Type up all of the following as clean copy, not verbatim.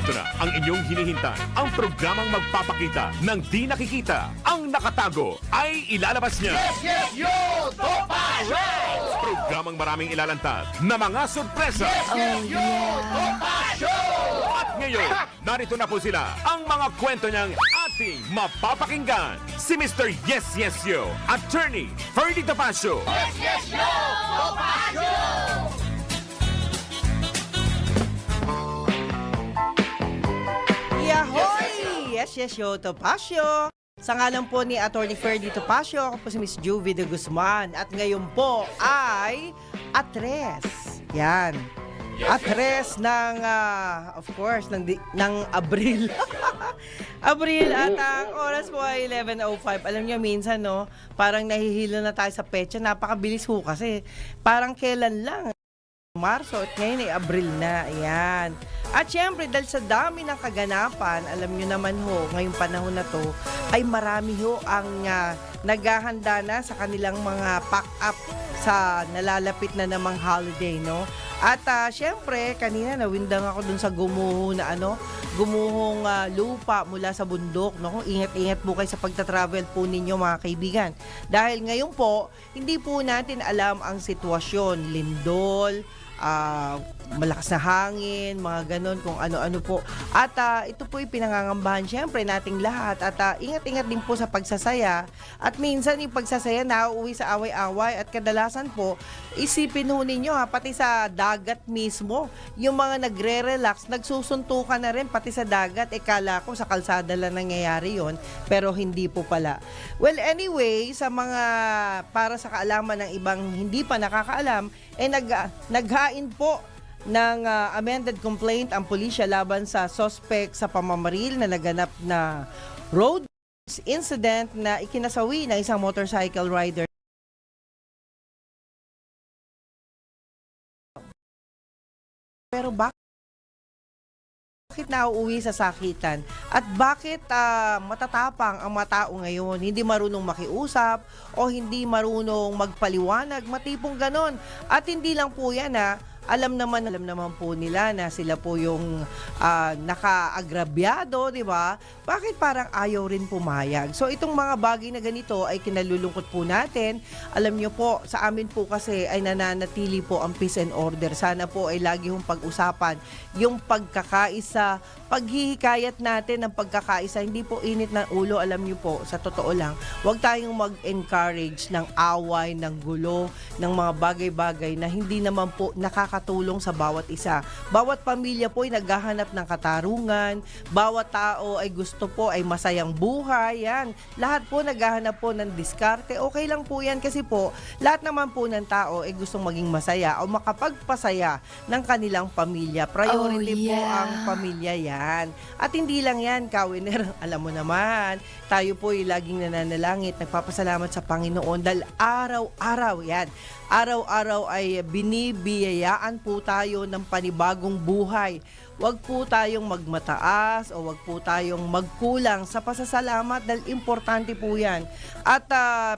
Narito na ang inyong hinihintay. Ang programang magpapakita ng di nakikita. Ang nakatago ay ilalabas niya. Yes, yo! Topacio! Programang maraming ilalantad na mga sorpresa. Yo! Topacio! At ngayon, narito na po sila. Ang mga kwento niyang ating mapapakinggan. Si Mr. Yes, Yes, Yo, Attorney Ferdy Topacio. Yes, yo! Topacio! Yahoy! Yes, yes, yo, Topacio. Sa ngalan po ni Attorney Ferdy Topacio, ako po si Miss Juvie de Guzman. At ngayon po ay Atres. Yan. Atres ng, of course, ng Abril. Abril at ang oras po ay 11:05. Alam niyo, minsan, no, parang nahihilo na tayo sa petsa. Napakabilis ho kasi. Parang kailan lang. Marso at ngayon ay Abril na. Ayan. At syempre, dahil sa dami ng kaganapan, alam nyo naman ho, ngayong panahon na to, ay marami ho ang naghahanda na sa kanilang mga pack-up sa nalalapit na namang holiday, no? At syempre, kanina nawindang ako dun sa gumuho na gumuhong lupa mula sa bundok, no? Ingat-ingat po kayo sa pagta-travel po ninyo, mga kaibigan. Dahil ngayon po, hindi po natin alam ang sitwasyon, lindol, malakas na hangin, mga ganon, kung ano-ano po. At ito po yung pinangangambahan syempre nating lahat. At ingat-ingat din po sa pagsasaya. At minsan yung pagsasaya nauuwi sa away-away. At kadalasan po, isipin ho ninyo pati sa dagat mismo, yung mga nagre-relax, nagsusuntukan na rin pati sa dagat. Kala ko sa kalsada lang nangyayari yon, pero hindi po pala. Well, anyway, sa mga para sa kaalaman ng ibang hindi pa nakakaalam, naghain po ng amended complaint ang pulisya laban sa suspect sa pamamaril na naganap na road incident na ikinasawi ng isang motorcycle rider. Pero bakit nauuwi sa sakitan? At bakit matatapang ang mga tao ngayon? Hindi marunong makiusap o hindi marunong magpaliwanag, matipong ganon. At hindi lang po yan alam naman po nila na sila po yung nakaagrabyado, di ba? Bakit parang ayaw rin pumayag? So itong mga bagay na ganito ay kinalulungkot po natin. Alam nyo po, sa amin po kasi ay nananatili po ang peace and order. Sana po ay lagi hong pag-usapan yung pagkakaisa, paghihikayat natin ng pagkakaisa. Hindi po init ng ulo, alam nyo po, sa totoo lang. Huwag tayong mag-encourage ng away, ng gulo, ng mga bagay-bagay na hindi naman po nakakatulong sa bawat isa. Bawat pamilya po ay naghahanap ng katarungan, bawat tao ay gusto po ay masayang buhay, yan. Lahat po naghahanap po ng diskarte, okay lang po yan kasi po, lahat naman po ng tao ay gustong maging masaya o makapagpasaya ng kanilang pamilya. Priority po ang pamilya yan. At hindi lang yan, Kawiner, alam mo naman, tayo po ay laging nananalangit, nagpapasalamat sa Panginoon dahil araw-araw yan. Araw-araw ay binibiyayaan po tayo ng panibagong buhay. Huwag po tayong magmataas o huwag po tayong magkulang sa pasasalamat dahil importante po yan. At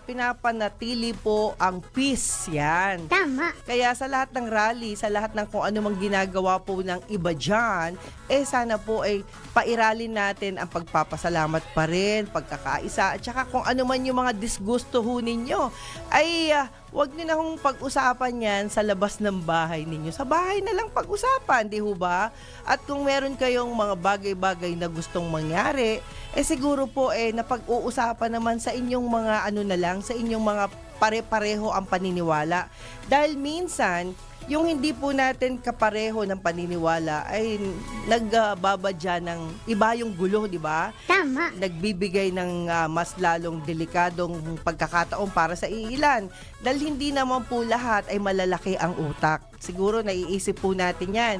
pinapanatili po ang peace yan. Tama. Kaya sa lahat ng rally, sa lahat ng kung ano mang ginagawa po ng iba dyan, sana po ay pairalin natin ang pagpapasalamat pa rin, pagkakaisa, at saka kung ano man yung mga disgusto ho ninyo, ay huwag nyo na hong pag-usapan yan sa labas ng bahay ninyo. Sa bahay na lang pag-usapan, di ho ba? At kung meron kayong mga bagay-bagay na gustong mangyari, siguro po napag-uusapan naman sa inyong mga sa inyong mga pare-pareho ang paniniwala. Dahil minsan, yung hindi po natin kapareho ng paniniwala ay nagbabadya ng iba yung gulo, di ba? Tama. Nagbibigay ng mas lalong delikadong pagkakataon para sa iilan. Dahil hindi naman po lahat ay malalaki ang utak. Siguro naiisip po natin yan.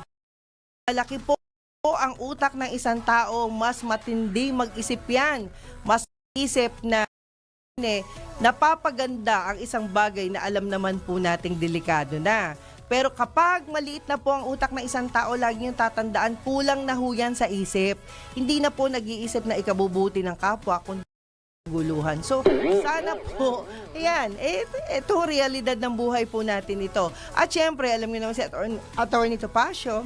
Malaki po ang utak ng isang tao, mas matindi mag-isip yan. Mas isip na napapaganda ang isang bagay na alam naman po nating delikado na. Pero kapag maliit na po ang utak ng isang tao, lagi yung tatandaan, kulang na huyan sa isip. Hindi na po nag-iisip na ikabubuti ng kapwa, kundi guluhan. So, sana po, ayan, ito realidad ng buhay po natin ito. At syempre, alam niyo naman si Attorney Topacio,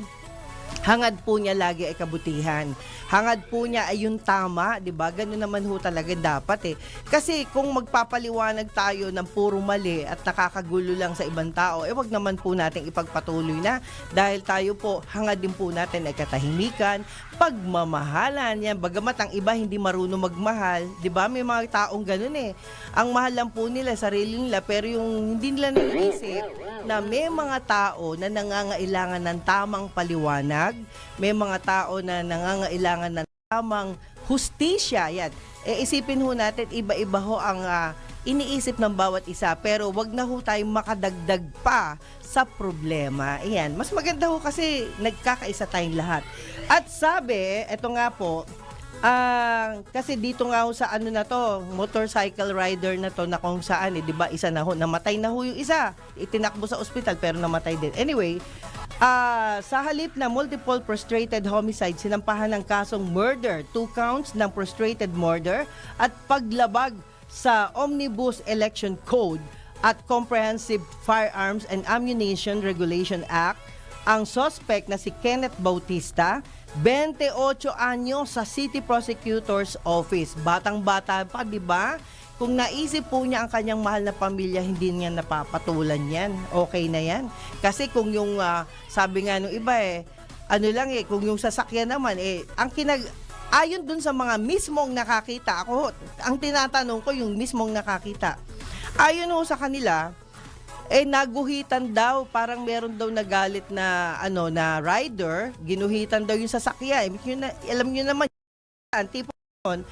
hangad po niya lagi ay kabutihan. Hangad po niya ay yung tama, 'di ba? Ganun naman ho talaga dapat eh. Kasi kung magpapaliwanag tayo ng puro mali at nakakagulo lang sa ibang tao, wag naman po nating ipagpatuloy na dahil tayo po hangad din po natin ay katahimikan, pagmamahalan. Yan, bagamat ang iba hindi marunong magmahal, 'di ba? May mga taong ganun eh. Ang mahal lang po nila sarili nila pero yung hindi nila naiisip na may mga tao na nangangailangan ng tamang paliwanag, may mga tao na nangangailangan ng tamang hustisya. Yan. Isipin ho natin, iba-iba ho ang iniisip ng bawat isa, pero wag na ho tayong makadagdag pa sa problema. Ayan. Mas maganda ho kasi nagkakaisa tayong lahat. At sabi, eto nga po, kasi dito nga ho sa ano na to, motorcycle rider na to na kung saan, di ba, isa na ho, namatay na ho yung isa. Itinakbo sa ospital pero namatay din. Anyway, sa halip na multiple frustrated homicide, sinampahan ng kasong murder, 2 counts ng frustrated murder at paglabag sa Omnibus Election Code at Comprehensive Firearms and Ammunition Regulation Act, ang suspect na si Kenneth Bautista, 28 anyo sa City Prosecutor's Office. Batang-bata pa, di ba? Kung naisip po niya ang kanyang mahal na pamilya, hindi niya napapatulan yan. Okay na yan. Kasi kung yung, sabi nga nung iba ano lang kung yung sasakyan naman, ayon dun sa mga mismong nakakita, ang tinatanong ko yung mismong nakakita. Ayon ho sa kanila, naguhitan daw, parang meron daw nagalit na na rider, ginuhitan daw yung sasakyan. Alam niyo naman tipo yun.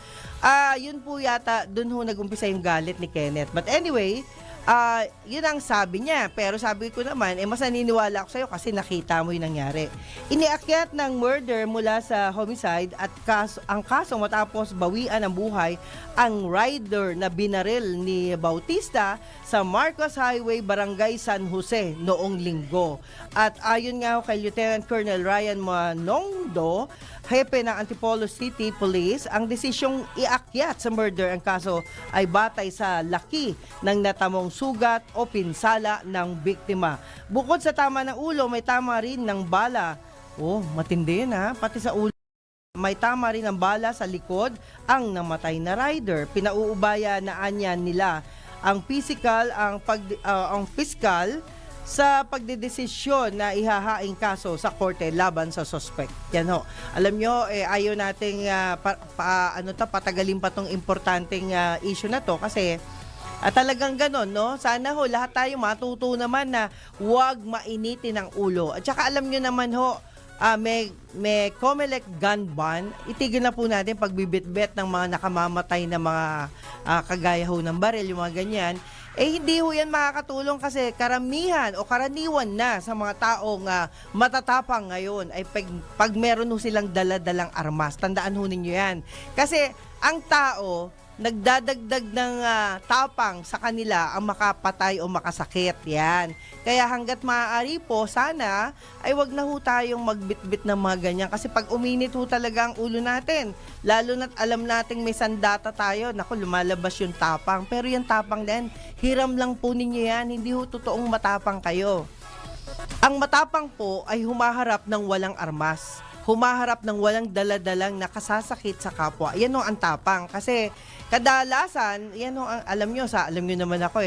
Yun po yata doon ho nag-umpisa yung galit ni Kenneth. But anyway, yun ang sabi niya. Pero sabi ko naman, mas naniniwala ako sa'yo kasi nakita mo yung nangyari. Iniakyat ng murder mula sa homicide at ang kaso matapos bawian ng buhay ang rider na binaril ni Bautista sa Marcos Highway, Barangay San Jose noong linggo. At ayon nga kay Lieutenant Colonel Ryan Manongdo, hepe ng Antipolo City Police, ang desisyong iakyat sa murder ang kaso ay batay sa laki ng natamong sugat o pinsala ng biktima. Bukod sa tama ng ulo, may tama rin ng bala. Matindi yun pati sa ulo. May tama rin ng bala sa likod ang namatay na rider. Pinauubaya na anya nila ang pisikal, ang piskal sa pagdedesisyon na ihahaing kaso sa korte laban sa suspect. Yan ho. Alam nyo, ayaw nating patagalin pa tong importanteng issue na to kasi talagang ganon, no? Sana ho, lahat tayo matuto naman na huwag mainitin ang ulo. At saka alam nyo naman ho, may COMELEC gun ban, itigil na po natin pagbibitbit ng mga nakamamatay na mga kagaya ho ng baril, yung mga ganyan. Hindi ho yan makakatulong kasi karamihan o karaniwan na sa mga taong matatapang ngayon ay pag meron ho silang dala-dalang armas. Tandaan ho ninyo yan. Kasi ang tao, nagdadagdag ng tapang sa kanila ang makapatay o makasakit. Yan. Kaya hanggat maaari po, sana ay wag na ho tayong magbitbit ng mga ganyan. Kasi pag uminit ho talaga ang ulo natin, lalo na't alam nating may sandata tayo, naku, lumalabas yung tapang. Pero yung tapang din, hiram lang po ninyo yan. Hindi ho totoong matapang kayo. Ang matapang po ay humaharap ng walang armas. Humaharap ng walang daladalang nakasasakit sa kapwa. Yan ho ang tapang. Kasi kadalasan, yan ho ang alam nyo naman ako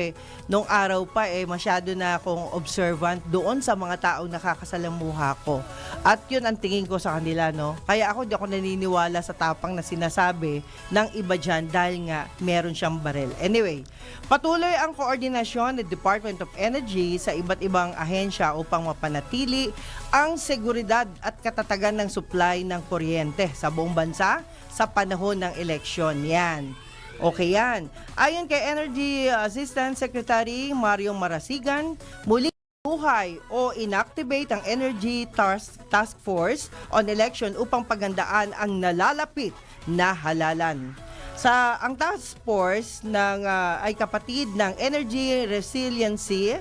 nung araw pa masyado na akong observant doon sa mga taong nakakasalamuha ko. At yun ang tingin ko sa kanila, no? Kaya di ako naniniwala sa tapang na sinasabi ng iba dyan dahil nga meron siyang baril. Anyway, patuloy ang koordinasyon ng Department of Energy sa iba't ibang ahensya upang mapanatili ang seguridad at katatagan ng supply ng kuryente sa buong bansa sa panahon ng eleksyon. Yan. Okay yan. Ayon kay Energy Assistant Secretary Mario Marasigan, muli buhay o inactivate ang Energy Task Force on Election upang paghandaan ang nalalapit na halalan. Ang task force ay kapatid ng Energy Resiliency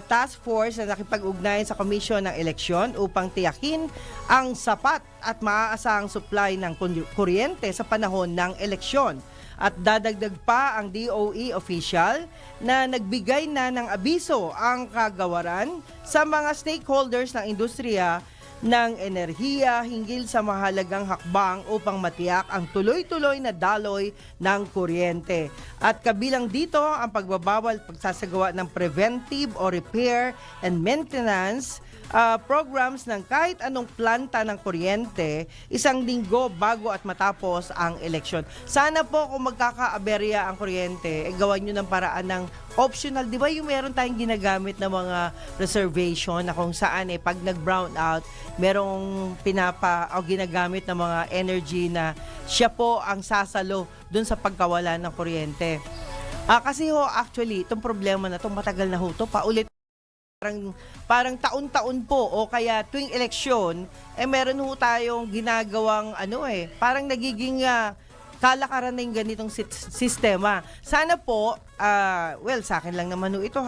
Task Force na nakipag-ugnayan sa Komisyon ng Eleksyon upang tiyakin ang sapat at maaasahang supply ng kuryente sa panahon ng eleksyon. At dadagdag pa ang DOE official na nagbigay na ng abiso ang kagawaran sa mga stakeholders ng industriya ng enerhiya hinggil sa mahalagang hakbang upang matiyak ang tuloy-tuloy na daloy ng kuryente. At kabilang dito ang pagbabawal pagsasagawa ng preventive o repair and maintenance programs ng kahit anong planta ng kuryente 1 linggo bago at matapos ang eleksyon. Sana po kung magkakaaberya ang kuryente, gawan nyo ng paraan ng optional. Di ba yung meron tayong ginagamit na mga reservation na kung saan pag nag-brown out, merong ginagamit na mga energy na siya po ang sasalo dun sa pagkawala ng kuryente. Kasi actually, itong problema na itong matagal na to, paulit parang taon-taon po o kaya tuwing eleksyon meron tayong ginagawang parang nagiging kalakaran na yung ganitong sistema. Sana po sa akin lang naman ito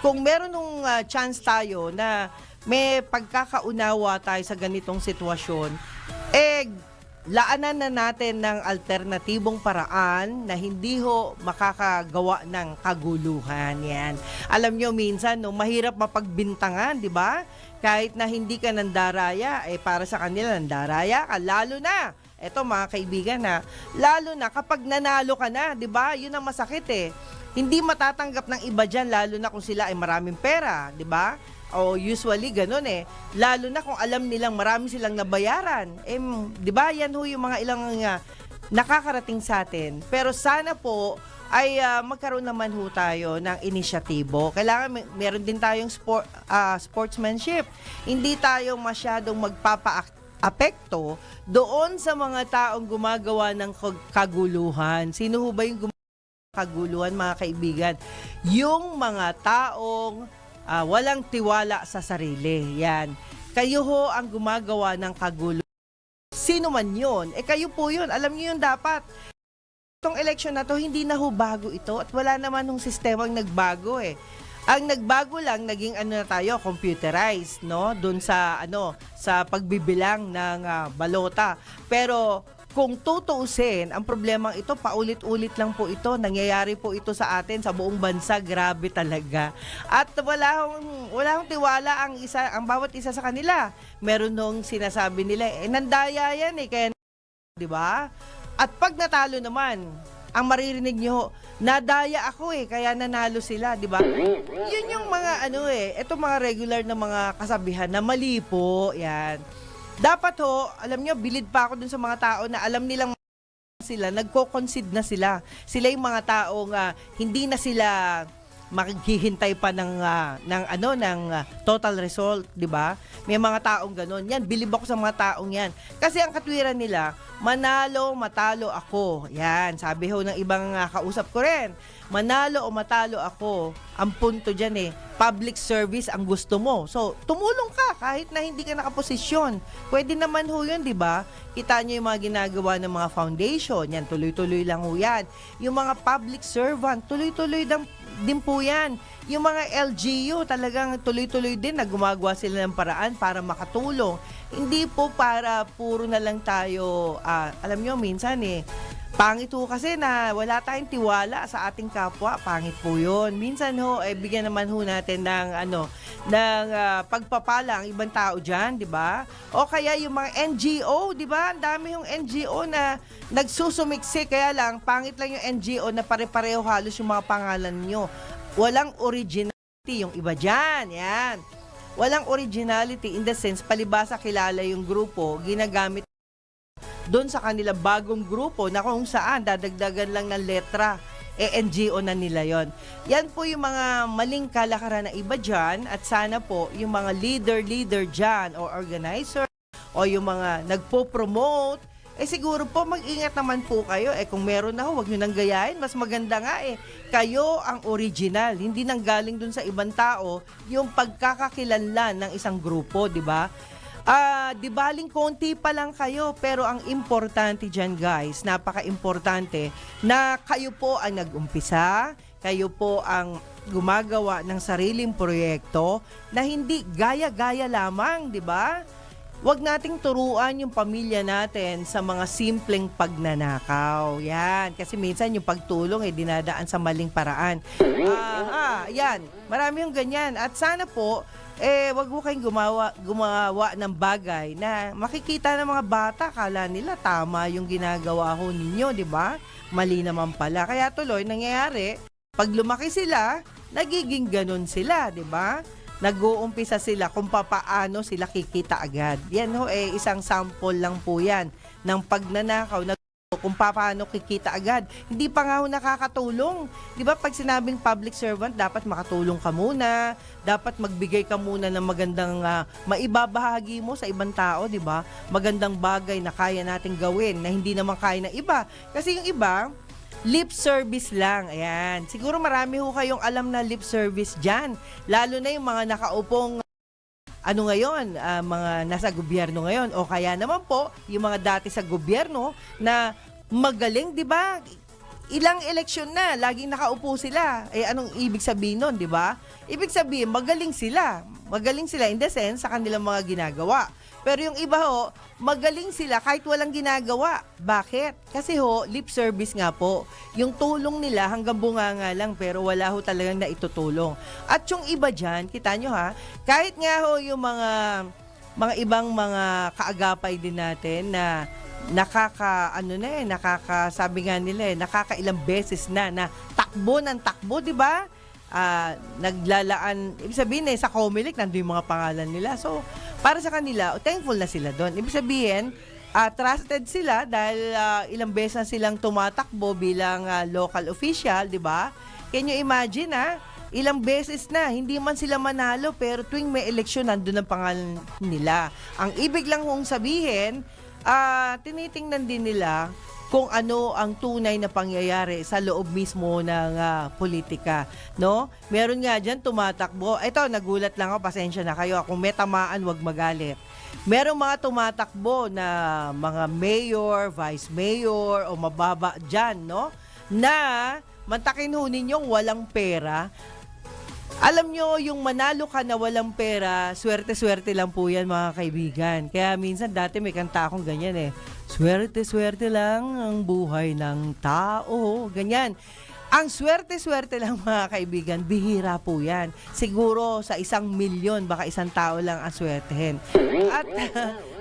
kung meron chance tayo na may pagkakaunawa tayo sa ganitong sitwasyon, laanan na natin ng alternatibong paraan na hindi makakagawa ng kaguluhan. Yan. Alam nyo, minsan, mahirap mapagbintangan, di ba? Kahit na hindi ka nandaraya, para sa kanila nandaraya ka. Lalo na, eto mga kaibigan lalo na kapag nanalo ka na, di ba? Yun ang masakit Hindi matatanggap ng iba dyan, lalo na kung sila ay maraming pera, di ba? O usually ganun lalo na kung alam nilang marami silang nabayaran. Di ba yan yung mga ilang nakakarating sa atin. Pero sana po ay magkaroon naman tayo ng inisyatibo. Kailangan meron din tayong sportsmanship. Hindi tayo masyadong magpapa-apekto doon sa mga taong gumagawa ng kaguluhan. Sino ba yung gumagawa ng kaguluhan, mga kaibigan? Yung mga taong walang tiwala sa sarili. Yan. Kayo ang gumagawa ng kagulo. Sino man yun? Kayo po yun. Alam niyo yun dapat. Itong election na to, hindi na bago ito at wala naman sistemang nagbago Ang nagbago lang, naging na tayo, computerized, no? Doon sa, sa pagbibilang ng balota. Pero kung tutuusin, ang problemang ito, paulit-ulit lang po ito. Nangyayari po ito sa atin, sa buong bansa. Grabe talaga. At wala akong tiwala ang bawat isa sa kanila. Meron nung sinasabi nila, nandaya yan kaya, di ba? At pag natalo naman, ang maririnig nyo, nadaya ako kaya nanalo sila, di ba? Yun yung mga ito mga regular na mga kasabihan na mali po, yan. Dapat alam nyo, bilid pa ako dun sa mga tao na alam nilang sila, nagko-concede na sila. Sila yung mga taong hindi na sila maghihintay pa ng total result, di ba? May mga taong ganon. Yan, bilib ako sa mga taong yan. Kasi ang katwiran nila, manalo, matalo ako. Yan, sabi ng ibang kausap ko rin. Manalo o matalo ako, ang punto dyan public service ang gusto mo. So, tumulong ka kahit na hindi ka nakaposisyon. Pwede naman yun, di ba? Kita nyo yung mga ginagawa ng mga foundation. Yan, tuloy-tuloy lang yan. Yung mga public servant, tuloy-tuloy din po yan. Yung mga LGU, talagang tuloy-tuloy din na gumagawa sila ng paraan para makatulong. Hindi po para puro na lang tayo, alam nyo, minsan pangit kasi na wala tayong tiwala sa ating kapwa. Pangit po yun. Minsan bigyan naman natin ng pagpapala ang ibang tao dyan, di ba? O kaya yung mga NGO, di ba? Ang dami yung NGO na nagsusumiksik. Kaya lang, pangit lang yung NGO na pare-pareho halos yung mga pangalan nyo. Walang originality yung iba dyan. Yan. Walang originality in the sense, palibasa kilala yung grupo, ginagamit doon sa kanila bagong grupo na kung saan dadagdagan lang ng letra, NGO na nila yon. Yan po yung mga maling kalakaran na iba dyan at sana po yung mga leader dyan o organizer o yung mga nagpo-promote, siguro po mag-ingat naman po kayo. Kung meron na huwag nyo nang gayahin. Mas maganda nga kayo ang original. Hindi nang galing dun sa ibang tao yung pagkakakilanlan ng isang grupo, di ba? Di baling konti pa lang kayo, pero ang importante dyan guys, napaka-importante na kayo po ang nag-umpisa, kayo po ang gumagawa ng sariling proyekto na hindi gaya-gaya lamang, di ba? Huwag nating turuan yung pamilya natin sa mga simpleng pagnanakaw. Yan. Kasi minsan yung pagtulong dinadaan sa maling paraan. Yan. Marami yung ganyan. At sana po, wag mo kayong gumawa ng bagay na makikita ng mga bata, kala nila tama yung ginagawa ho ninyo, di ba? Mali naman pala. Kaya tuloy, nangyayari, pag lumaki sila, nagiging ganun sila, di ba? Nag-uumpisa sila kung papaano sila kikita agad. Yan ho, isang sample lang po yan ng pagnanakaw na kung paano kikita agad. Hindi pa nga ho nakakatulong. Di ba pag sinabing public servant, dapat makatulong ka muna, dapat magbigay ka muna ng magandang maibabahagi mo sa ibang tao, di ba? Magandang bagay na kaya nating gawin na hindi naman kaya ng iba. Kasi yung iba, lip service lang. Ayan. Siguro marami ho kayong alam na lip service dyan. Lalo na yung mga nakaupong mga nasa gobyerno ngayon o kaya naman po yung mga dati sa gobyerno na magaling, 'di ba? Ilang eleksyon na, laging nakaupo sila. Anong ibig sabihin nun, 'di ba? Ibig sabihin magaling sila. Magaling sila in the sense sa kanilang mga ginagawa. Pero yung iba ho, magaling sila kahit walang ginagawa. Bakit? Kasi ho, lip service nga po. Yung tulong nila hanggang bunganga lang pero wala ho talagang naitutulong. At yung iba dyan, kita nyo ha, kahit nga ho yung mga ibang mga kaagapay din natin na sabi nga nila nakakailang beses na takbo ng takbo, di ba? Naglalaan, ibig sabihin sa Comelec nandun yung mga pangalan nila. So, para sa kanila, thankful na sila doon. Ibig sabihin, trusted sila dahil ilang beses na silang tumatakbo bilang local official, di ba? Can you imagine, ilang beses na, hindi man sila manalo, pero tuwing may eleksyon, nandun ang pangalan nila. Ang ibig lang kong sabihin, tinitingnan din nila kung ano ang tunay na pangyayari sa loob mismo ng politika, no? Meron nga diyan tumatakbo. Ito, nagulat lang ako, pasensya na kayo. Kung may tamaan, wag magalit. Merong mga tumatakbo na mga mayor, vice mayor o mababa diyan, no? Na mantakin ho ninyong walang pera. Alam nyo, yung manalo ka na walang pera, swerte-swerte lang po yan, mga kaibigan. Kaya minsan dati may kanta akong ganyan swerte-swerte lang ang buhay ng tao. Ganyan. Ang swerte-swerte lang, mga kaibigan, bihira po yan. Siguro sa 1,000,000, baka isang tao lang ang swertehin. At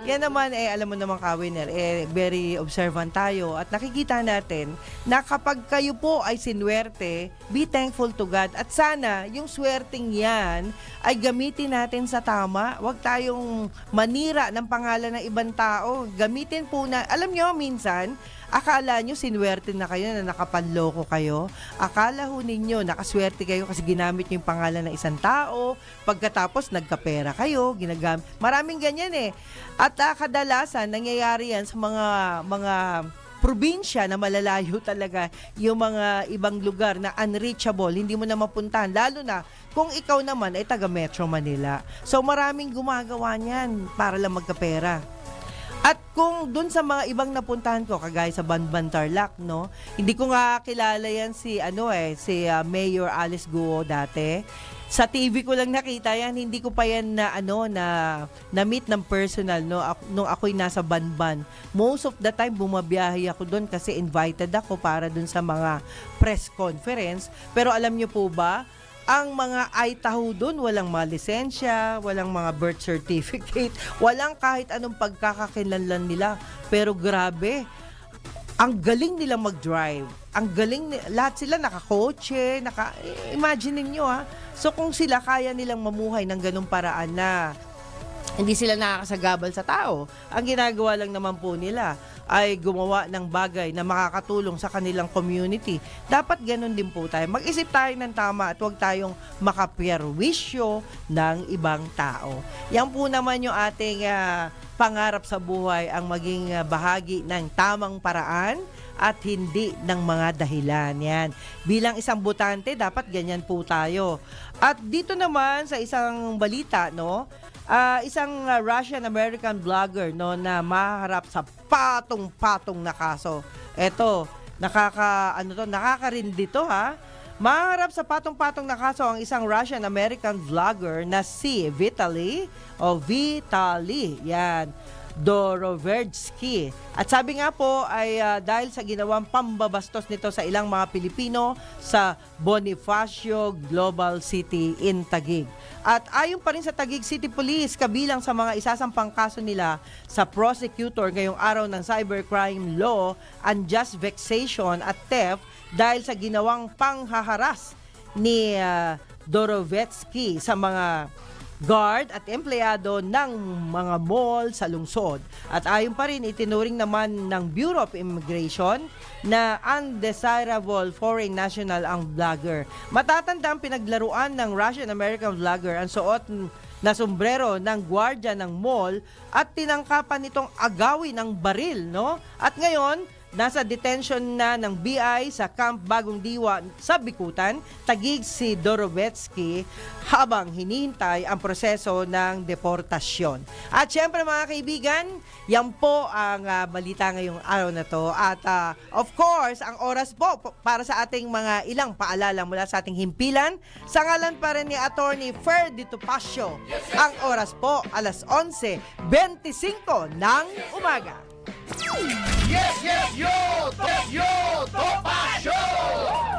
yan naman, alam mo naman, Kawiner, very observant tayo. At nakikita natin na kapag kayo po ay sinwerte, be thankful to God. At sana, yung swerting yan ay gamitin natin sa tama. Huwag tayong manira ng pangalan ng ibang tao. Gamitin po na, alam nyo, minsan, akala nyo sinwerte na kayo na nakapanloko kayo. Akala ho ninyo nakaswerte kayo kasi ginamit nyo yung pangalan ng isang tao. Pagkatapos nagkapera kayo, ginagamit. Maraming ganyan At kadalasan nangyayari yan sa mga probinsya na malalayo talaga, yung mga ibang lugar na unreachable, hindi mo na mapuntahan. Lalo na kung ikaw naman ay taga Metro Manila. So maraming gumagawa niyan para lang magkapera. At kung dun sa mga ibang napuntahan ko, kagaya sa Banban Tarlac, no? Hindi ko nga kilala yan si Mayor Alice Guo dati. Sa TV ko lang nakita yan, hindi ko pa yan na meet ng personal, no? Nung ako'y nasa Banban. Most of the time bumabiyahe ako doon kasi invited ako para dun sa mga press conference. Pero alam niyo po ba, ang mga Aitaho doon, walang mga lisensya, walang mga birth certificate, walang kahit anong pagkakakilanlan nila. Pero grabe, ang galing nila mag-drive. Ang galing, lahat sila nakakotse, imagine niyo So kung sila kaya nilang mamuhay ng ganung paraan na hindi sila nakakasagabal sa tao, ang ginagawa lang naman po nila ay gumawa ng bagay na makakatulong sa kanilang community. Dapat ganun din po tayo. Mag-isip tayo ng tama at huwag tayong makapierwisyo ng ibang tao. Yan po naman yung ating pangarap sa buhay, ang maging bahagi ng tamang paraan at hindi ng mga dahilan. Yan. Bilang isang botante, dapat ganyan po tayo. At dito naman sa isang balita, no, isang Russian-American vlogger, no, na maharap sa patong-patong na kaso. Eto, nakakarindi to Maharap sa patong-patong na kaso ang isang Russian-American vlogger na si Vitaly. Yan. Dorovedsky. At sabi nga po ay dahil sa ginawang pambabastos nito sa ilang mga Pilipino sa Bonifacio Global City in Taguig. At ayon pa rin sa Taguig City Police, kabilang sa mga isasampang kaso nila sa prosecutor ngayong araw ng cybercrime law, unjust vexation at theft dahil sa ginawang panghaharas ni Dorovetsky sa mga guard at empleyado ng mga mall sa lungsod. At ayon pa rin, itinuring naman ng Bureau of Immigration na undesirable foreign national ang vlogger. Matatanda ang pinaglaruan ng Russian-American vlogger ang suot na sombrero ng gwardiya ng mall at tinangkapan nitong agawin ng baril, no? At ngayon, nasa detention na ng BI sa Camp Bagong Diwa sa Bikutan, Taguig si Dorovetsky habang hinihintay ang proseso ng deportasyon. At syempre mga kaibigan, yan po ang balita ngayong araw na to. At of course, ang oras po para sa ating mga ilang paalala mula sa ating himpilan, sa ngalan pa rin ni Attorney Ferdy Topacio, ang oras po alas 11:25 ng umaga. Yes, yes, yo! Topacio!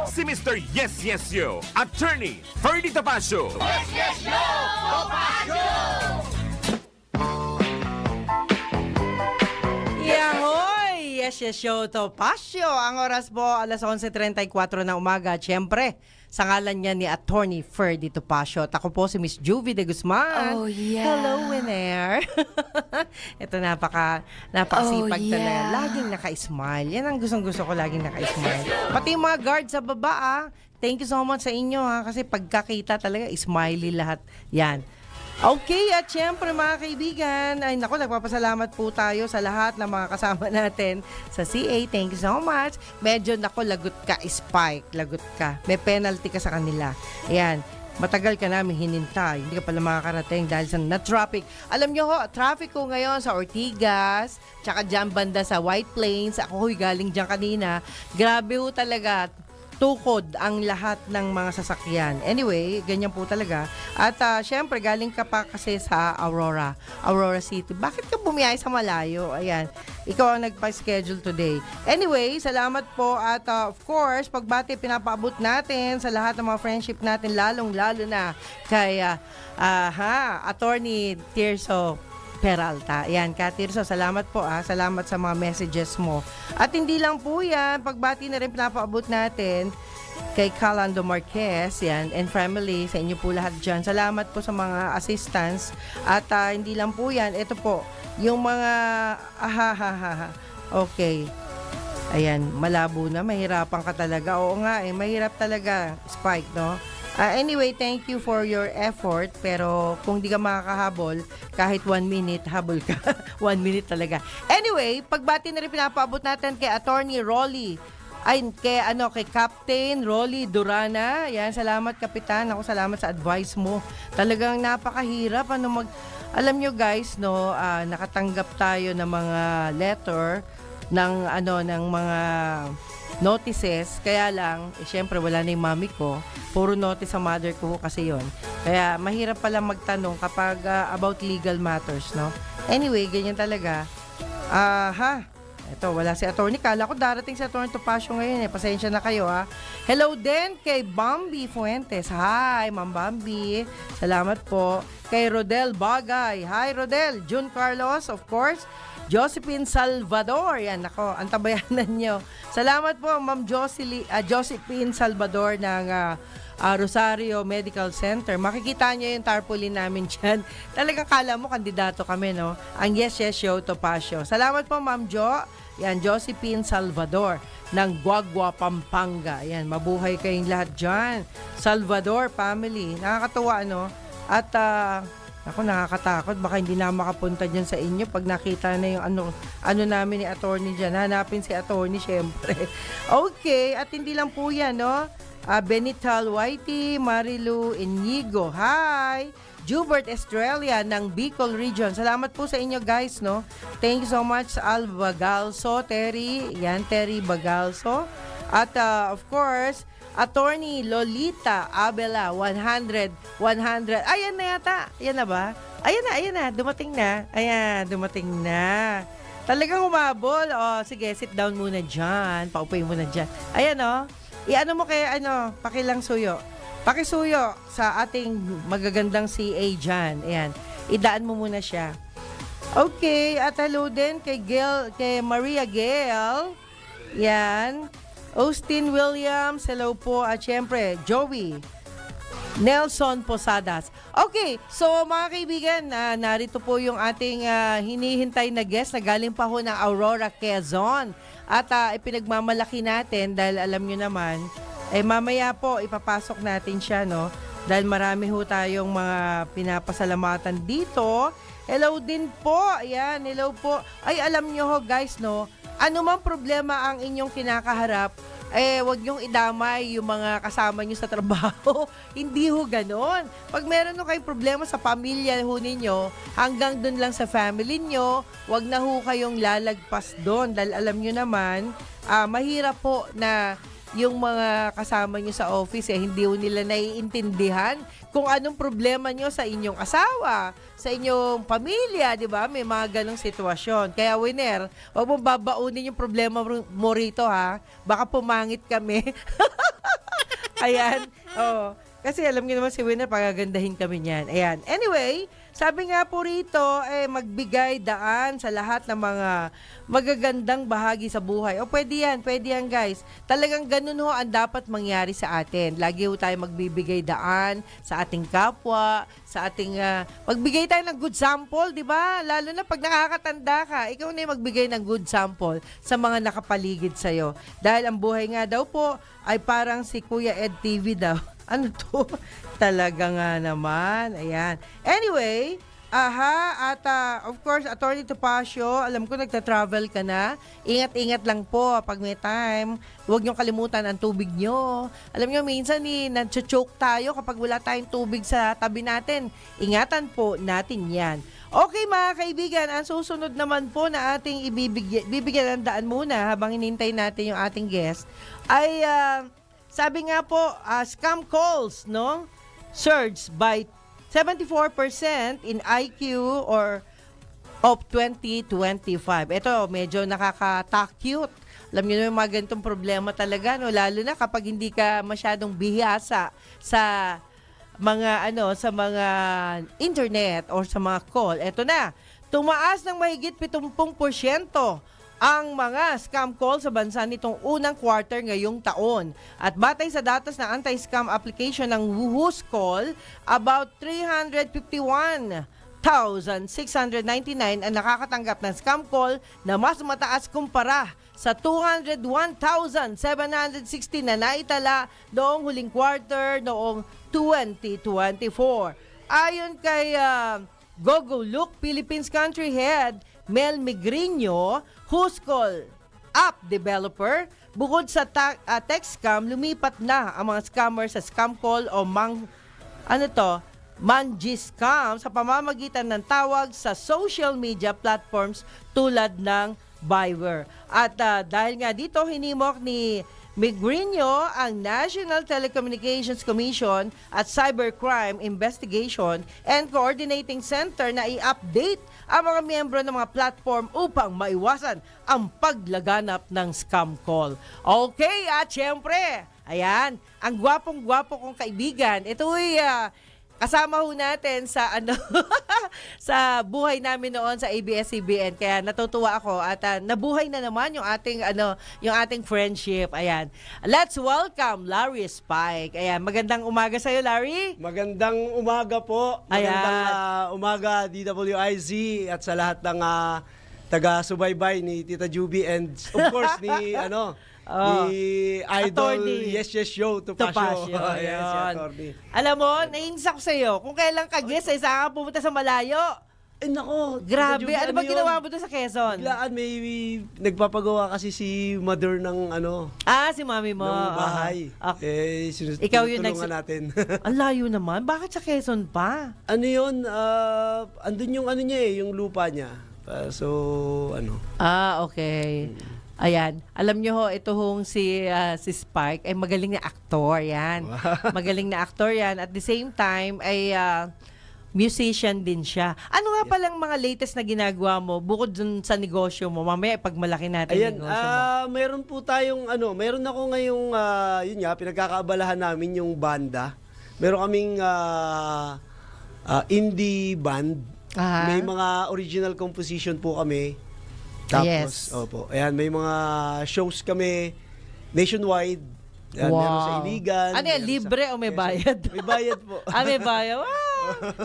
Si Mr. Yes, Yes, Yo, Attorney Ferdy Topacio. Yes, yes, yo! Topacio! Yahoy! Yes, yes, show Topacio. Ang oras po, alas 11:34 ng umaga. Siyempre, sa ngalan niya ni Attorney Ferdy Topacio. At ako po si Miss Juvie de Guzman. Oh, yeah. Hello, Winner. Ito, napakasipag talaga. Laging naka-smile. Yan ang gustong-gusto ko, laging naka-smile. Pati yung mga guard sa baba, thank you so much sa inyo, kasi pagkakita talaga, smiley lahat. Yan. Okay, at syempre mga kaibigan, ay naku, nagpapasalamat po tayo sa lahat ng mga kasama natin sa CA. Thank you so much. Medyo naku, lagot ka, Spike, lagot ka. May penalty ka sa kanila. Ayan, matagal ka namin hinintay. Hindi ka pala makakarating dahil sa na-traffic. Alam nyo ho, traffic ko ngayon sa Ortigas, tsaka dyan banda sa White Plains. Ako ho'y galing dyan kanina. Grabe ho talaga. Tukod ang lahat ng mga sasakyan. Anyway, ganyan po talaga. At syempre, galing ka pa kasi sa Aurora City. Bakit ka bumiyay sa malayo? Ayan, ikaw ang nagpa-schedule today. Anyway, salamat po at of course, pagbati pinapaabot natin sa lahat ng mga friendship natin, lalong-lalo na kay Attorney Tirso Peralta. Ayan, Katirso, salamat po Salamat sa mga messages mo. At hindi lang po yan, pagbati na rin pinapaabot natin kay Calando Marquez, yan, and family, sa inyo po lahat dyan. Salamat po sa mga assistants. At hindi lang po yan, ito po, yung mga, okay. Ayan, malabo na, mahirapan ka talaga. Oo nga, mahirap talaga, Spike, no? Anyway, thank you for your effort. Pero kung di ka makakahabol, kahit 1 minute, habol ka. 1 minute talaga. Anyway, pagbati na rin pinapaabot natin kay Attorney Rolly. Kay Captain Rolly Durana. Yan, salamat Kapitan. Ako, salamat sa advice mo. Talagang napakahirap. Alam nyo guys, no, nakatanggap tayo ng mga letter ng mga notices, kaya lang, syempre wala na yung mami ko, puro notice sa mother ko kasi yon. Kaya mahirap pala magtanong kapag about legal matters, no? Anyway, ganyan talaga. Ito, wala si Attorney. Kala ko darating si Attorney Topacio ngayon Pasensya na kayo Hello din kay Bambi Fuentes. Hi, Ma'am Bambi. Salamat po. Kay Rodel Bagay. Hi, Rodel. June Carlos, of course. Josephine Salvador. Yan, ako, antabayanan nyo. Salamat po, Ma'am Josephine Salvador ng Rosario Medical Center. Makikita nyo yung tarpaulin namin dyan. Talagang kala mo, kandidato kami, no? Ang Yes, Yes Show Topacio. Salamat po, Ma'am Jo. Yan, Josephine Salvador ng Guagua, Pampanga. Yan, mabuhay kayong lahat dyan. Salvador family. Nakakatuwa, no? At, ako, nakakatakot. Baka hindi na makapunta dyan sa inyo pag nakita na yung ano namin ni attorney dyan. Hanapin si attorney, syempre. Okay, at hindi lang po yan, no? Benital Whitey, Marilu Inigo. Hi! Jubert Estrella ng Bicol Region. Salamat po sa inyo, guys, no? Thank you so much, Al Bagalso, Terry. Yan, Terry Bagalso. At, of course, Attorney Lolita Abela, 100. Ayan na yata. Yan na ba? Ayan na, dumating na. Ayan, dumating na. Talagang humabol. O, sige, sit down muna dyan. Paupuin muna dyan. Ayan, o. I-ano mo kay, pakilang suyo. Pakisuyo sa ating magagandang CA dyan. Ayan, idaan mo muna siya. Okay, at hello din kay Maria Gail. Yan. Austin Williams, hello po. At syempre, Joey Nelson Posadas. Okay, so mga kaibigan, narito po yung ating hinihintay na guest na galing pa ho ng Aurora, Quezon. At ipinagmamalaki natin dahil alam nyo naman, mamaya po ipapasok natin siya, no? Dahil marami ho tayong mga pinapasalamatan dito. Hello din po. Ayan, hello po. Ay, alam nyo ho guys, no? Ano mang problema ang inyong kinakaharap, wag niyong idamay yung mga kasama niyo sa trabaho. Hindi ho ganon. Pag meron ho kayong problema sa pamilya ho ninyo, hanggang dun lang sa family niyo, wag na ho kayong lalagpas doon. Dahil alam niyo naman, mahirap po na yung mga kasama nyo sa office, hindi ho nila naiintindihan kung anong problema nyo sa inyong asawa, sa inyong pamilya, di ba? May mga ganong sitwasyon. Kaya, Winner, huwag mo babaunin yung problema mo rito, ha? Baka pumangit kami. Ayan. Oh. Kasi alam niyo naman si Winner, pagagandahin kami niyan. Ayan. Anyway, sabi nga po rito, magbigay daan sa lahat ng mga magagandang bahagi sa buhay. O pwede yan guys. Talagang ganun ho ang dapat mangyari sa atin. Lagi ho tayo magbibigay daan sa ating kapwa, sa ating, magbigay tayo ng good sample, di ba? Lalo na pag nakakatanda ka, ikaw na yung magbigay ng good sample sa mga nakapaligid sa'yo. Dahil ang buhay nga daw po ay parang si Kuya Ed TV daw. Ano to? Talaga nga naman. Ayan. Anyway, at of course, Attorney Topacio, alam ko nagta-travel ka na. Ingat-ingat lang po pag may time. Huwag niyong kalimutan ang tubig niyo. Alam niyo, minsan nag-choke tayo kapag wala tayong tubig sa tabi natin. Ingatan po natin yan. Okay mga kaibigan, ang susunod naman po na ating bibigyan ng daan muna habang hinintay natin yung ating guest ay sabi nga po, scam calls, no? Surged by 74% in IQ of 2025. Ito, medyo nakaka-cute. Alam niyo yung mga ganitong problema talaga, no? Lalo na kapag hindi ka masyadong bihasa sa mga sa mga internet or sa mga call. Ito na, tumaas ng mahigit 70% ang mga scam call sa bansa nitong unang quarter ngayong taon. At batay sa datos ng anti-scam application ng Who's Call, about 351,699 ang nakakatanggap ng scam call na mas mataas kumpara sa 201,760 na naitala noong huling quarter noong 2024. Ayon kay Gogo Look, Philippines Country Head Mel Migrinho, Who's Call app developer, bukod sa text scam, lumipat na ang mga scammer sa scam call o manji-scam sa pamamagitan ng tawag sa social media platforms tulad ng Viber. At dahil nga dito, hinimok ni Migrinho ang National Telecommunications Commission at Cybercrime Investigation and Coordinating Center na i-update ang mga miyembro ng mga platform upang maiwasan ang paglaganap ng scam call. Okay, at syempre, ayan, ang gwapong-gwapo kong kaibigan, ito'y kasama ho natin sa sa buhay namin noon sa ABS-CBN. Kaya natutuwa ako at nabuhay na naman yung ating yung ating friendship. Ayan. Let's welcome Larry Spike. Ayan, magandang umaga sa iyo, Larry. Magandang umaga po. Magandang umaga DWIZ at sa lahat ng taga-subaybay ni Tita Juby and of course ni ni Idol Attorney. Yes Show Topacio. Yes, Attorney. Alam mo, naiinis ako sa iyo. Kung kailan ka guest, saan ka pumunta sa malayo? Nako, Grabe, Tita Juby, ano ba yun? ginawa mo doon sa Quezon? Biglaan may nagpapagawa kasi si mother ng Si mami mo. ng bahay. Okay. Ikaw yung tinutulungan natin. Ang layo naman. Bakit sa Quezon pa? Ano yun? Andun yung niya yung lupa niya. Okay. Ayan. Alam nyo ho, ito hong si Spike ay magaling na aktor yan. Magaling na aktor yan. At the same time ay musician din siya. Ano nga palang mga latest na ginagawa mo bukod dun sa negosyo mo? Mamaya pag malaki natin Ayan, negosyo mo. meron po tayong meron ako ngayong yun nga pinagkakaabalahan namin yung banda. Meron kaming indie band. Aha. May mga original composition po kami. Tapos, Yes. opo. Ayan, may mga shows kami nationwide. Ayan, meron sa Iligan. Ano yan, meron libre o may bayad? May bayad po. May bayad. Wow!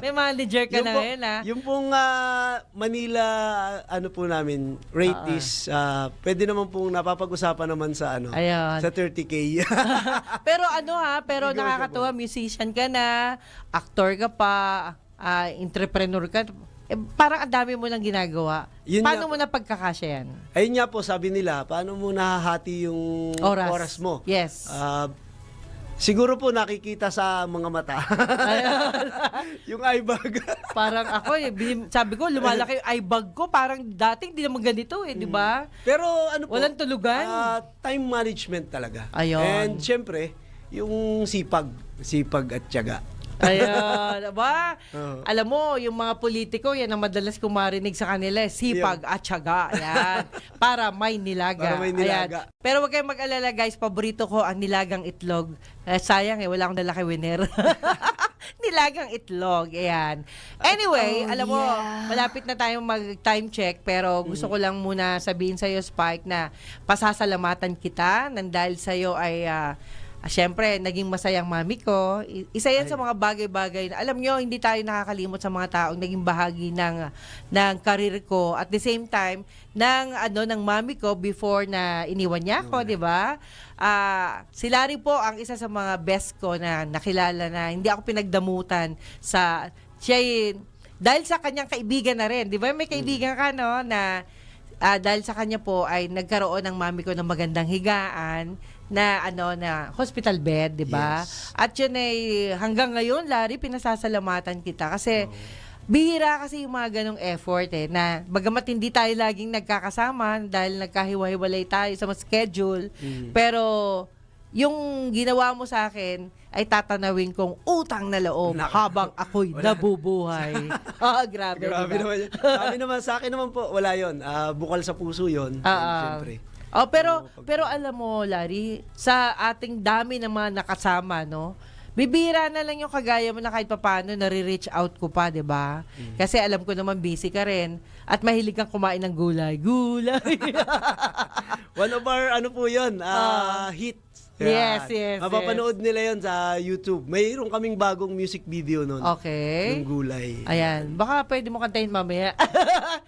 May manager ka na ngayon, ha? Yung pong Manila, ano po namin, rate is, pwede naman pong napapag-usapan naman sa Ayun. sa 30K. Pero pero nakakatuwa, musician ka na, actor ka pa, entrepreneur ka. Parang ang dami mo nang ginagawa. Yun Paano nga mo na pagkakasya yan? Ayun nga po, sabi nila, paano mo nahahati yung oras mo? Yes. Siguro po nakikita sa mga mata. Yung eye bag. Parang ako sabi ko, lumalaki yung eye bag ko. Parang dating di naman ganito di ba? Pero ano po? Walang tulugan. Time management talaga. Ayun. And syempre, yung sipag at tiyaga. Ayun, ba? Oo. Alam mo, yung mga politiko, yan ang madalas kong marinig sa kanila, sipag at tiyaga. Yan. Para may nilaga. Para may nilaga. Ayan. Pero wag kayong mag-alala, guys. Paborito ko ang nilagang itlog. Sayang wala akong dala kay winner. Nilagang itlog. Ayan. Anyway, alam mo, malapit na tayong mag-time check, pero gusto ko lang muna sabihin sa'yo, Spike, na pasasalamatan kita nang dahil sa'yo ay siyempre, naging masayang mami ko. Isa yan sa mga bagay-bagay na, alam nyo, hindi tayo nakakalimot sa mga taong naging bahagi ng karir ko. At the same time, ng mami ko before na iniwan niya ako, di ba? Sila rin po ang isa sa mga best ko na nakilala na hindi ako pinagdamutan sa, dahil sa kanyang kaibigan na rin. Di ba? May kaibigan ka, no, na dahil sa kanya po ay nagkaroon ng mami ko ng magandang higaan na hospital bed, 'di ba? Yes. At yun ay hanggang ngayon, Larry, pinasasalamatan kita kasi bihira kasi yung mga ganong effort na bagamat hindi tayo laging nagkakasama dahil nagkahiwa-hiwalay tayo sa mga schedule, pero yung ginawa mo sa akin ay tatanawin kong utang na loob habang ako'y nabubuhay. Grabe, Grabe diba? naman yun. Sabi naman, sa akin naman po, wala yun. Bukal sa puso yun. Siyempre. Pero alam mo, Larry, sa ating dami ng mga nakasama, no? Bibira na lang yung kagaya mo na kahit papaano nare-reach out ko pa, 'di ba? Kasi alam ko naman busy ka rin at mahilig kang kumain ng gulay. Gulay. One of our, po yun, hits. Yes. Mapapanood nila yun sa YouTube. Mayroon kaming bagong music video nun. Okay. Yung gulay. Ayan. Baka pwede mo kantahin mamaya.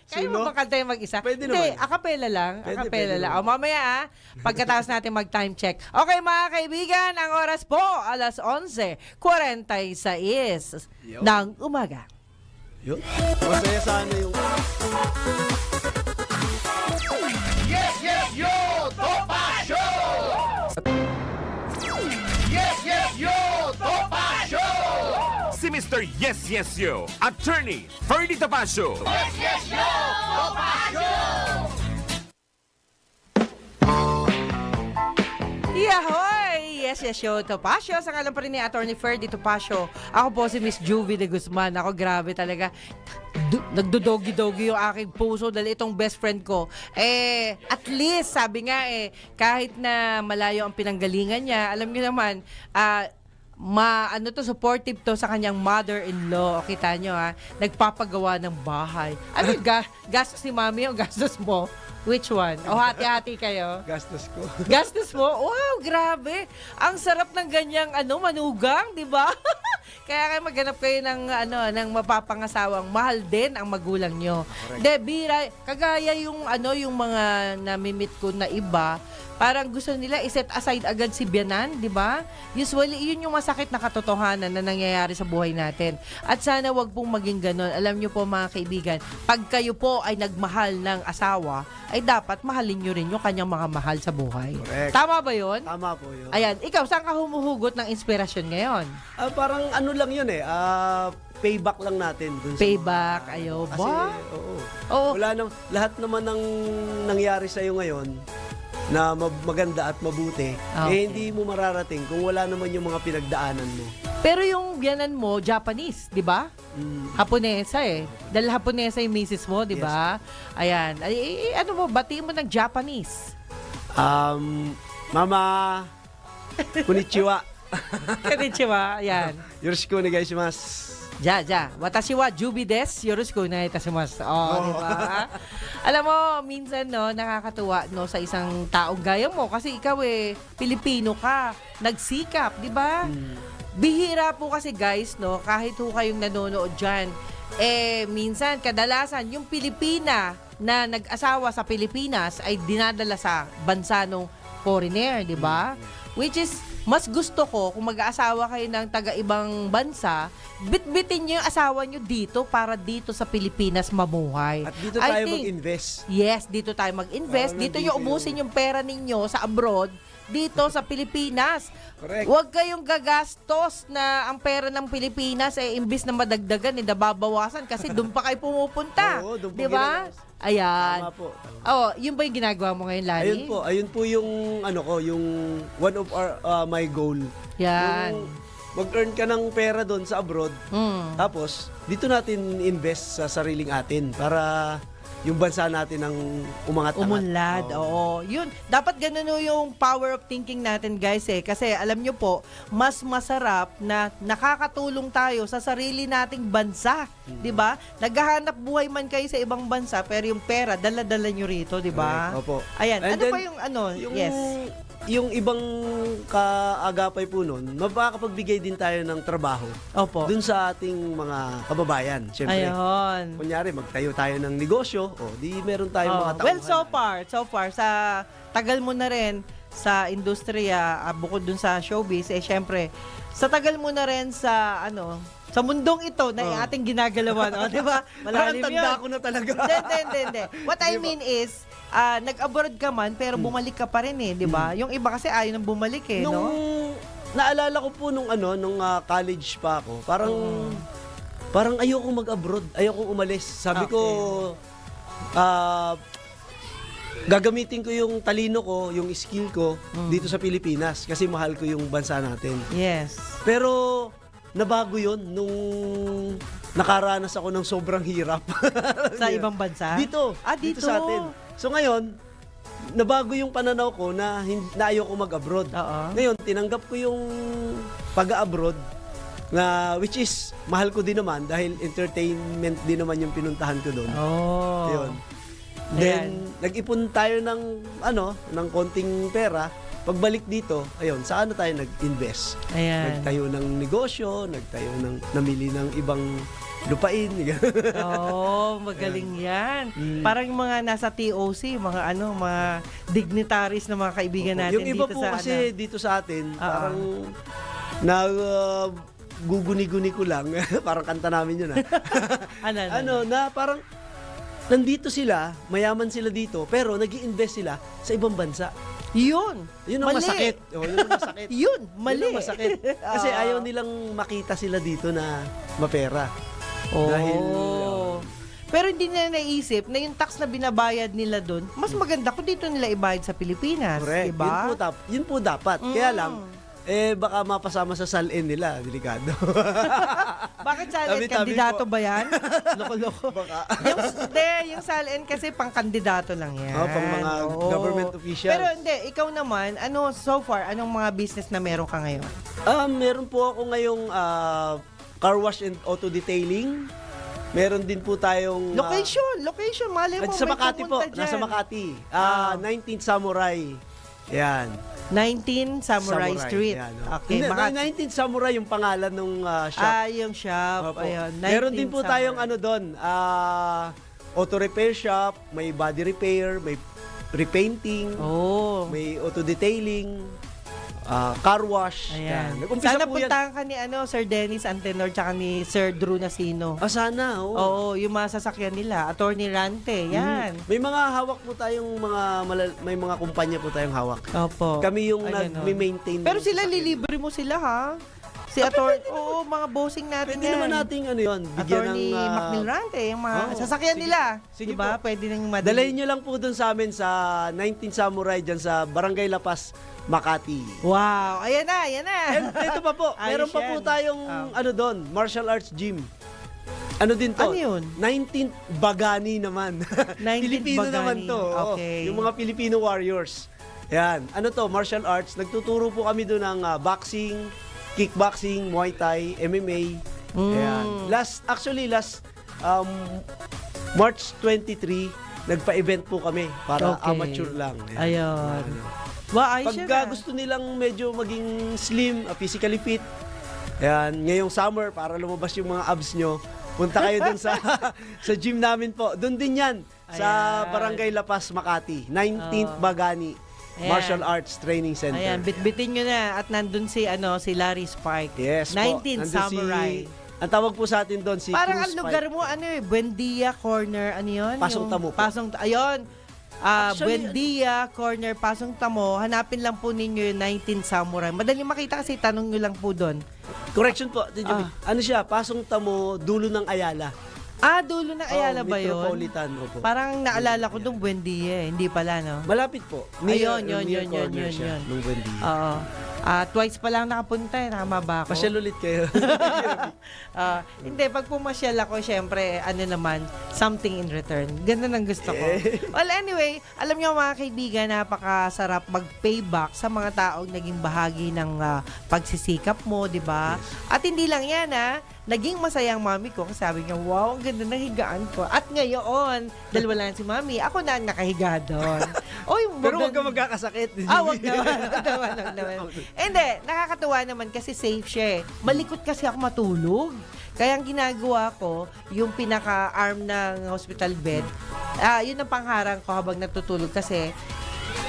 Kaya mo Sino? ba kantahin mag-isa? Pwede Hindi, naman. akapela lang. Pwede lang. naman. Mamaya pagkatapos natin mag-time check. Okay mga kaibigan, ang oras po, alas 11:46 ng umaga. Yun. Masaya sana yung... Yes, yes, yo! Topa Show! Yes, yes, yo! Topa Show! Si Mr. Yes Yes Yo, Attorney Ferdy Topacio. Yes, yes, yo! Topa Show! Yahoy! Yes, yo, Topacio. Sa kalan pa rin ni Attorney Ferdy Topacio. Ako po si Miss Juvie de Guzman. Ako grabe talaga. Nagdodogi-dogi yung aking puso dahil itong best friend ko. At least, sabi nga kahit na malayo ang pinanggalingan niya, alam niyo naman, supportive to sa kanyang mother-in-law. O, kita nyo nagpapagawa ng bahay. Ano gastos ni mami o gastos mo? Which one? O hati-hati kayo? Gastos ko. Gastos mo? Wow, grabe. Ang sarap ng ganyang manugang, di ba? Kaya maghanap kayo ng mapapangasawang mahal din ang magulang nyo. Bira, kagaya yung yung mga namimit ko na iba, parang gusto nila i-set aside agad si biyanan, di ba? Usually, yun yung masakit na katotohanan na nangyayari sa buhay natin. At sana wag pong maging ganon. Alam nyo po mga kaibigan, pag kayo po ay nagmahal ng asawa, ay dapat mahalin nyo rin yung kanyang mga mahal sa buhay. Correct. Tama ba yun? Tama po yun. Ayan, ikaw, saan ka humuhugot ng inspirasyon ngayon? Parang lang yun payback lang natin. Dun Payback, sa mga, ayo kasi, ba? Oo. Lahat naman ng nangyari sa'yo ngayon na maganda at mabuti, Okay. hindi mo mararating kung wala naman yung mga pinagdaanan mo. Pero yung biyanan mo, Japanese, di ba? Haponesa eh. Dahil Haponesa yung misis mo, di ba? Ayan. Ano mo, batiin mo ng Japanese. Mama, konnichiwa. Konnichiwa. Ayan. Yoroshiku onegaishimasu. Watashi wa Jubi desu. Yoroshiku onegai itashimasu. Oh, di ba? Alam mo, minsan no, nakakatuwa no sa isang taong gaya mo kasi ikaw Pilipino ka, nagsikap, di ba? Bihira po kasi guys, no, kahit ho kayong nanonood diyan, minsan kadalasan yung Pilipina na nag-asawa sa Pilipinas ay dinadala sa bansa ng foreigner, di ba? Which is mas gusto ko kung mag-aasawa kayo ng taga-ibang bansa, bitbitin niyo yung asawa niyo dito para dito sa Pilipinas mamuhay. At dito tayo mag-invest. Yes, dito tayo mag-invest. Dito niyo ubusin yung pera ninyo sa abroad, dito sa Pilipinas. Correct. Huwag kayong gagastos na ang pera ng Pilipinas imbis na madagdagan, babawasan kasi doon pa kayo pumupunta. Oo, doon po di ba? ginagawa. Ayan. Tama po. Oh, yun ba yung ginagawa mo ngayon, Lani? Ayun po yung yung one of our my goal. Yan. Yung mag-earn ka ng pera doon sa abroad. Tapos dito natin invest sa sariling atin para yung bansa natin ang umangat-angat. Umunlad, oo. Yun, dapat ganun yung power of thinking natin, guys Kasi alam nyo po, mas masarap na nakakatulong tayo sa sarili nating bansa. Di ba? Naghahanap buhay man kayo sa ibang bansa, pero yung pera, dala-dala nyo rito, di ba? Opo. Ayan, And ano then, pa yung yes. Yung ibang kaagapay po nun, makakapagbigay din tayo ng trabaho Opo. dun sa ating mga kababayan. Siyempre, Ayun. kunyari, magtayo tayo ng negosyo, di meron tayong mga tauhan. Well, so far, sa tagal mo na rin sa industriya, bukod dun sa showbiz, syempre, sa tagal mo na rin sa, sa mundong ito na ating ginagalawan, di ba? Malalim yun. Tanda ko na talaga. Hindi. What I mean is, nag-abroad ka man, pero bumalik ka pa rin di ba? Yung iba kasi ayaw nang bumalik no? Naalala ko po nung college pa ako, parang ayoko mag-abroad, ayoko umalis. Sabi ko, gagamitin ko yung talino ko, yung skill ko dito sa Pilipinas kasi mahal ko yung bansa natin. Yes. Pero nabago yun nung nakaranas ako ng sobrang hirap. Sa ibang bansa? Dito. Dito sa atin. So ngayon, nabago yung pananaw ko na ayoko mag-abroad. Oo. Ngayon, tinanggap ko yung pag-abroad na which is mahal ko din naman dahil entertainment din naman yung pinuntahan ko doon. Oh. Yun. Then, nag-ipon tayo ng konting pera. Pagbalik dito, ayun, saan na tayo nag-invest? Ayan. Nagtayo ng negosyo, namili ng ibang lupain. Magaling yan. Parang yung mga nasa TOC, mga dignitaries na mga kaibigan natin yung iba dito po sa kasi dito sa atin, parang guguni-guni ko lang. Parang kanta namin yun na parang nandito sila, mayaman sila dito, pero nag-i-invest sila sa ibang bansa. Yun ang mali. masakit. Yun ang masakit. Yun, mali. Yun ang masakit. Kasi ayaw nilang makita sila dito na mapera. Dahil, pero hindi nila naisip na yung tax na binabayad nila doon, mas maganda kung dito nila ibayad sa Pilipinas. correct. Diba? Yun po dapat. Kaya lang, baka mapasama sa salin nila. Delikado. Bakit salin? Tabi-tabi Kandidato po. ba yan? Loko-loko. Baka. yung salin kasi pang kandidato lang yan. Pang mga government officials. Pero hindi, ikaw naman, so far, anong mga business na meron ka ngayon? Meron po ako ngayong car wash and auto detailing. Meron din po tayong Location, mali mo. sa may Makati po, pumunta dyan. nasa Makati. 19th Samurai. Yan. 19 Samurai Street. Yan, Okay, Hindi, 19th Samurai yung pangalan ng shop. yung shop. Opo. Ayun, 19 Meron din po Samurai. tayong doon, auto repair shop, may body repair, may repainting, may auto detailing, car wash. Ayan. Nag-umpisa Sana po yan. puntahan ka ni Sir Dennis Antenor tsaka ni Sir Drew Nasino. Sana, Oo, yung mga sasakyan nila. Attorney Rante, yan. May mga hawak po tayong may mga kumpanya po tayong hawak. Opo. Kami yung Ay, ganon. nag-maintain. Pero ng sila, sasakyan. lilibre mo sila, ha? Si oo, mga bossing natin Pwede yan. naman nating ano yun, bigyan Attorney ng... Macmilrante, yung mga Oo, sasakyan sige. nila. Sige Diba? po. Pwede nang madali. Dalayin nyo lang po dun sa amin sa 19 Samurai dyan sa Barangay La Paz, Makati. Wow, ayan na, ayan na. And ito pa po, Ayos meron pa po yan. tayong Oh. ano doon, martial arts gym. Ano din to? Ano yun? 19th Bagani naman. 19th Filipino Bagani. naman to. oo. Okay. Yung mga Filipino warriors. Yan. Ano to? Martial arts. Nagtuturo po kami doon ng boxing, kickboxing, Muay Thai, MMA. Yan. Last March 23, nagpa-event po kami para Okay. amateur lang. Yan. Ayun. Wow, ayos Pagka yan, ah. gusto nilang medyo maging slim, physically fit, ayan, ngayong summer, para lumabas yung mga abs nyo, punta kayo dun sa sa gym namin po. Doon din yan, sa Ayan. Barangay La Paz, Makati. 19th Bagani Ayan. Martial Arts Training Center. Ayan, bitbitin nyo na at nandun si Larry Spark. Yes po. 19 Nandun Samurai. ang tawag po sa atin doon, si Parang Cruz ang lugar Pike. mo, Buendia Corner, ano yun? Pasong Tamo po. Ayun. Actually, Buendia Corner, Pasong Tamo. Hanapin lang po ninyo yung 19 Samurai. Madali makita kasi tanong nyo lang po doon. Correction po. Ano siya? Pasong Tamo, dulo ng Ayala. Dulo ng Ayala ba yun? Metropolitan, opo. Parang naalala ko doon Buendia eh. Hindi pala, no? Malapit po. Ayun, yun, near yun, corner yun, siya, yun. nung Buendia. Oo. Twice pa lang nakapunta eh. Tama ba ako? Pasyal ulit kayo. Hindi, pag pumasyal ako, syempre, something in return. Ganun ang gusto ko. Well, anyway, alam niyo mga kaibigan, napakasarap mag-payback sa mga taong naging bahagi ng pagsisikap mo, di ba? At hindi lang yan, naging masaya ang mami ko kasi sabi niya, wow, ang ganda ng higaan ko. At ngayon, dahil wala na si mami, ako na ang nakahiga doon. Oy, Pero huwag ka magkakasakit. wag naman. Wag naman. Hindi, nakakatuwa naman kasi safe siya eh. Malikot kasi ako matulog. Kaya ang ginagawa ko, yung pinaka-arm ng hospital bed, yun ang pangharang ko habang natutulog kasi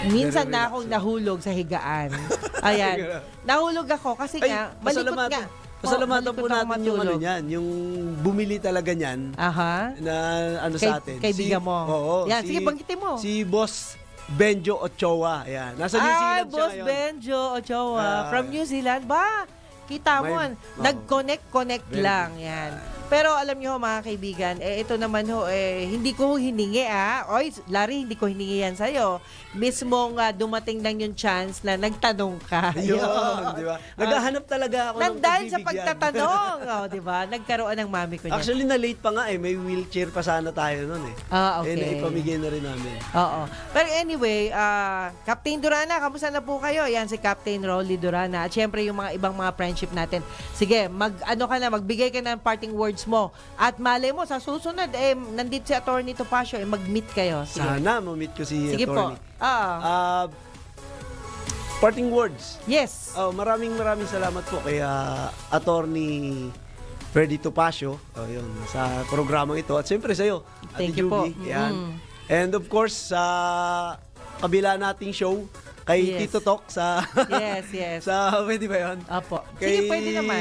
minsan na akong nahulog sa higaan. Ayan. Nahulog ako kasi nga, malikot nga. Pasalamatan po malikot ako natin yung ano matulog. niyan, yung bumili talaga niyan Aha. na ano sa atin. Kaibigan mo. Oo. Yan, sige, banggitin mo. Si Boss Benjo Ochoa. Ayan. Nasa New Zealand siya Boss ngayon. Benjo Ochoa. From New Zealand ba? Kita mo, May- nag-connect Very lang yan. Pero alam niyo mga kaibigan, ito naman hindi ko hiningi Oy, Larry, hindi ko hiningi yan sa'yo. Mismong dumating lang yung chance na nagtanong ka. Yun, di ba? Naghahanap talaga ako ng Dahil sa pagbibigyan. pagtatanong, di ba? Nagkaroon ng mami ko niya. Actually, na-late pa nga eh. May wheelchair pa sana tayo nun eh. Okay. Naipamigay na rin namin. Oo. Pero anyway, Captain Durana, kamusta na po kayo? Yan si Captain Rolly Durana. At syempre yung mga ibang mga friendship natin. Sige, magbigay ka ng parting words mo. At malay mo, sa susunod, nandito si Attorney Topacio, mag-meet kayo. Sige. Sana ma-meet ko si Sige po. attorney. Parting words. Yes. Maraming salamat po kay Attorney Ferdy Topacio yun, sa programang ito. At siyempre sa'yo, Ate Thank you po. Juby. Yan. And of course, sa kabila nating show, kay Yes. Tito Talk sa Yes. sa pwede ba yun? Apo. Kay Sige, pwede naman.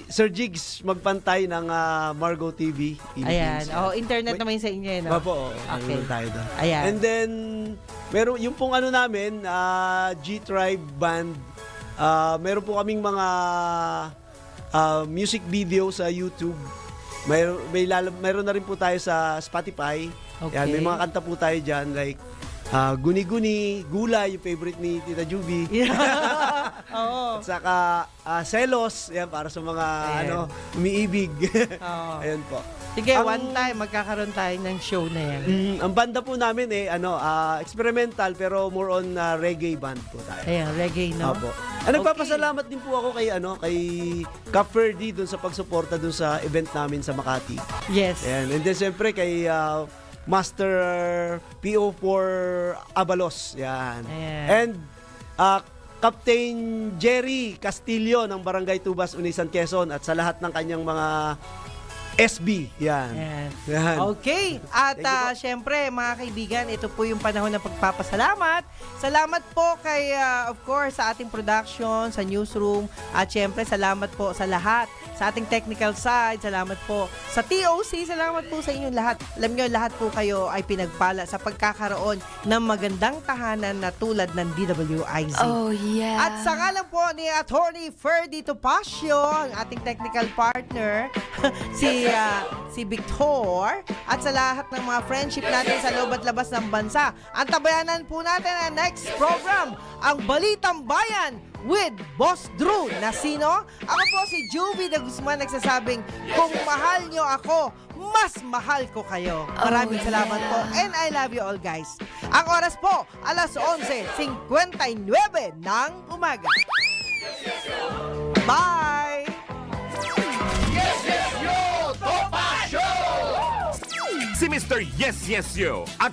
Sir Jigs magpantay ng Margo TV. Ayan. Philippines. Internet naman yung sa inyo, no? Opo, Okay. tayo doon. Ayan. And then, meron yung pong namin, G-Tribe Band, meron po kaming mga music video sa YouTube. Meron na rin po tayo sa Spotify. Okay. Yan, may mga kanta po tayo dyan, like Guni-Guni, Gulay, yung favorite ni Tita Juby. Oo. At saka Selos, yan, para sa mga Ayan. umiibig. Oo. Ayan po. Sige, Ang- one time, magkakaroon tayo ng show na yan. Ang banda po namin experimental pero more on reggae band po tayo. Ayan, reggae, no? Opo. Nagpapasalamat din po ako kay Cap Ferdy dun sa pagsuporta dun sa event namin sa Makati. Yes. Ayan. And then siyempre kay Master PO4 Abalos. Yan. Ayan. And Captain Jerry Castillo ng Barangay Tubas, Unisan, Quezon at sa lahat ng kanyang mga SB. Yan. Ayan. Yan. Okay. At syempre, mga kaibigan, ito po yung panahon ng pagpapasalamat. Salamat po kay, of course, sa ating production, sa newsroom. At syempre, salamat po sa lahat. Sa ating technical side, salamat po sa TOC. Salamat po sa inyong lahat. Alam nyo, lahat po kayo ay pinagpala sa pagkakaroon ng magandang tahanan na tulad ng DWIZ. Oh, yeah. At sa ngalan po ni Attorney Ferdy Topacio, ang ating technical partner, si Victor, at sa lahat ng mga friendship natin sa loob at labas ng bansa. Ang tabayanan po natin ang next program, ang Balitang Bayan with Boss Drew na sino? Ako po si Juvie de Guzman nagsasabing, kung mahal nyo ako, mas mahal ko kayo. Maraming salamat po and I love you all guys. Ang oras po, alas 11:59 ng umaga. Bye! Yes, yes, yo! Topacio! Si Mr. Yes Yes Yo at